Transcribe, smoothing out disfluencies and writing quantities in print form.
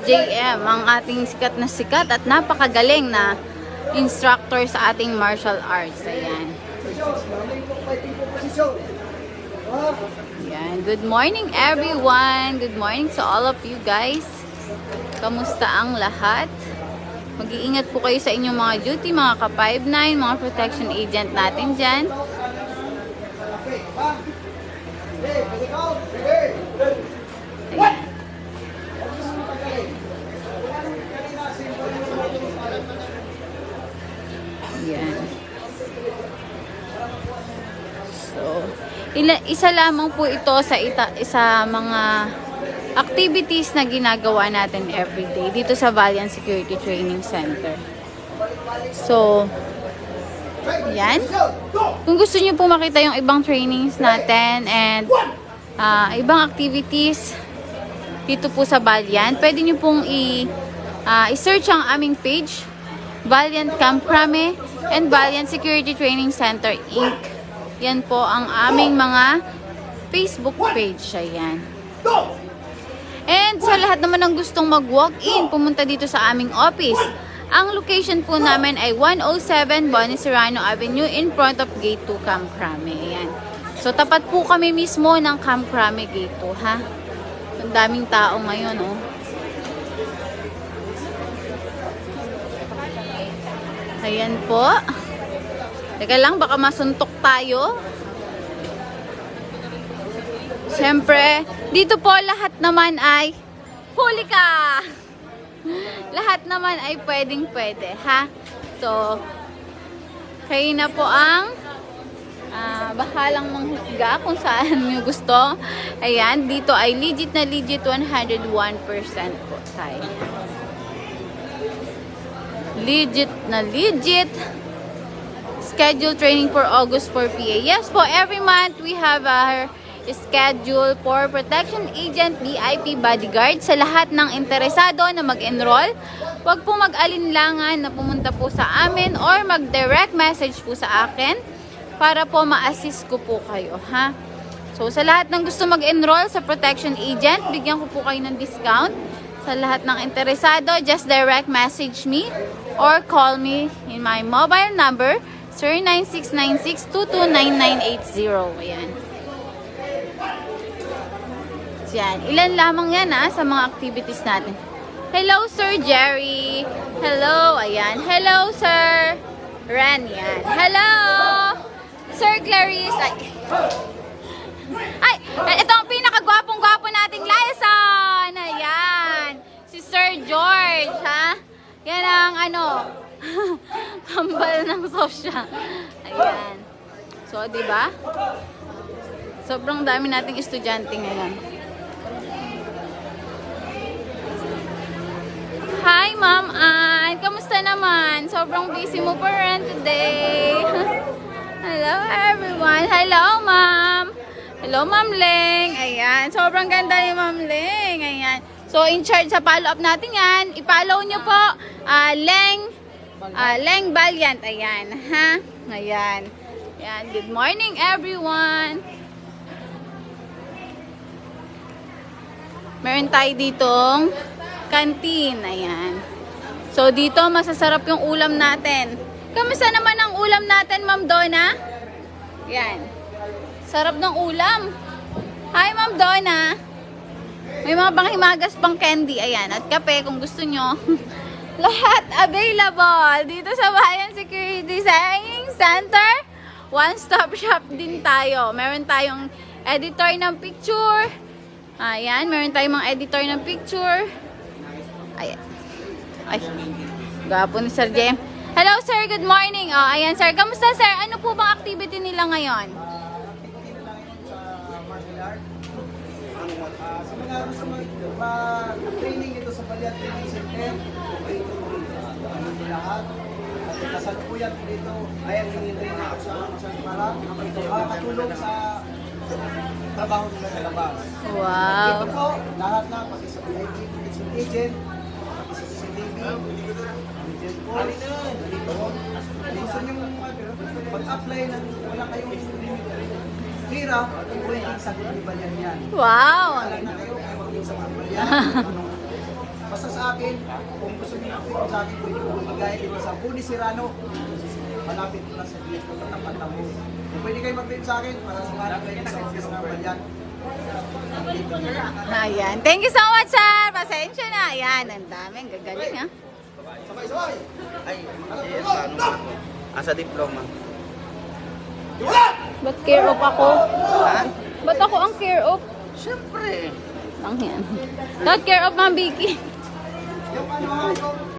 JM, ang ating sikat at napakagaling na instructor sa ating martial arts. Ayan. Ayan. Good morning everyone. Good morning to all of you guys. Kamusta ang lahat? Mag-iingat po kayo sa inyong mga duty, mga ka-5-9, mga protection agent natin dyan. Ayan. Ayan. So, isa lamang po ito sa mga activities na ginagawa natin everyday dito sa Valiant Security Training Center. So, yan. Kung gusto nyo po makita yung ibang trainings natin and ibang activities dito po sa Valiant, pwede nyo pong i-search ang aming page, Valiant Camp Crame and Valiant Security Training Center Inc. Yan po ang aming mga Facebook page. Ayan. And sa lahat naman ng gustong mag-walk-in, pumunta dito sa aming office. Ang location po namin ay 107 Bonnie Serrano Avenue in front of Gate 2 Camp Crame. Ayan. So tapat po kami mismo ng Camp Crame Gate 2, ha? Ang daming tao ngayon, oh. Ayan po. Teka lang, baka masuntok tayo. Siyempre, dito po lahat naman ay huli ka! Lahat naman ay pwedeng-pwede, ha? So, kayo na po ang bahalang manghusga kung saan nyo gusto. Ayan, dito ay legit na legit 101% po tayo. Legit na legit. Schedule training for August 4 PA. Yes po, every month we have our schedule for protection agent, VIP, bodyguard. Sa lahat ng interesado na mag-enroll, huwag po mag-alinlangan na pumunta po sa amin or mag-direct message po sa akin para po ma-assist ko po kayo, ha? So, sa lahat ng gusto mag-enroll sa protection agent, bigyan ko po kayo ng discount. Sa lahat ng interesado, just direct message me or call me in my mobile number 096962299980. Ayan. Yan. Ilan lamang yan, ha, sa mga activities natin. Hello, Sir Jerry. Hello. Ayan. Hello, Sir Ren. Yan. Hello, Sir Clarice. Ay, ito ang pinakagwapong-gwapo nating liaison. Ayan. Si Sir George, ha? Yan ang kambal ng sosya. Ayan. So, di ba? Sobrang dami nating estudyante ngayon. Hi, Ma'am Ann. Kamusta naman? Sobrang busy mo pa rin today. Hello, everyone. Hello, Ma'am. Hello, Ma'am Leng. Ayan. Sobrang ganda ni Ma'am Leng. Ayan. So, in charge sa follow-up natin yan. I-follow nyo po. Leng Valiant. Ayan. Ha? Ayan. Ayan. Good morning, everyone. Meron tayo ditong canteen. Ayan. So, dito masasarap yung ulam natin. Kamusta naman ang ulam natin, Ma'am Donna? Ayan. Sarap ng ulam. Hi, Ma'am Donna. May mga panghimagas pang candy. Ayan. At kape kung gusto nyo. Lahat available dito sa Valiant Security Training Center. One-stop shop din tayo. Meron tayong editor ng picture. Ayan. Meron tayong mga editor ng picture. Ayan. Ay. Gapo ni Sir Jem. Hello, sir. Good morning. Oh, ayan, sir. Kamusta, sir? Ano po bang activity nila ngayon? Sa mga gusto mag-training ito sa Valiant Training Center, okay, ito po ito. Ano po lahat? At kasalukuyan po dito ay ang hinitrain na sa para makatulong sa trabaho nila sa labas. Wow. Ito po, lahat na, pati sa VIP, protection agent, pati sa CCTV, agent po, dito. Gusto nyo mag-apply ng wala kayong hira, ito yung sagot ni Valiant yan. Wow. Wala na kayo, kayo mag-yung sa mga Valiant. Basta sa akin, kung gusto niyo mag sa akin, pwede ko magaya dito sa Buni Serrano. Malapit ko na sa DS ko, katapat lang po. Kung pwede kayo mag-trip sa akin, para sa kanan kayo sa office ng Balyan. Ayan. Thank you so much, sir. Pasensya na. Ayan, ang daming gagaling, ha? Sabay-sabay! Ay, paano man? Asa diploma. Ba't care of ako? Ha? Ba't ako ang care of? Siyempre. Lang yan. Don't care of, Ma'am Vicky. Yung ano, yung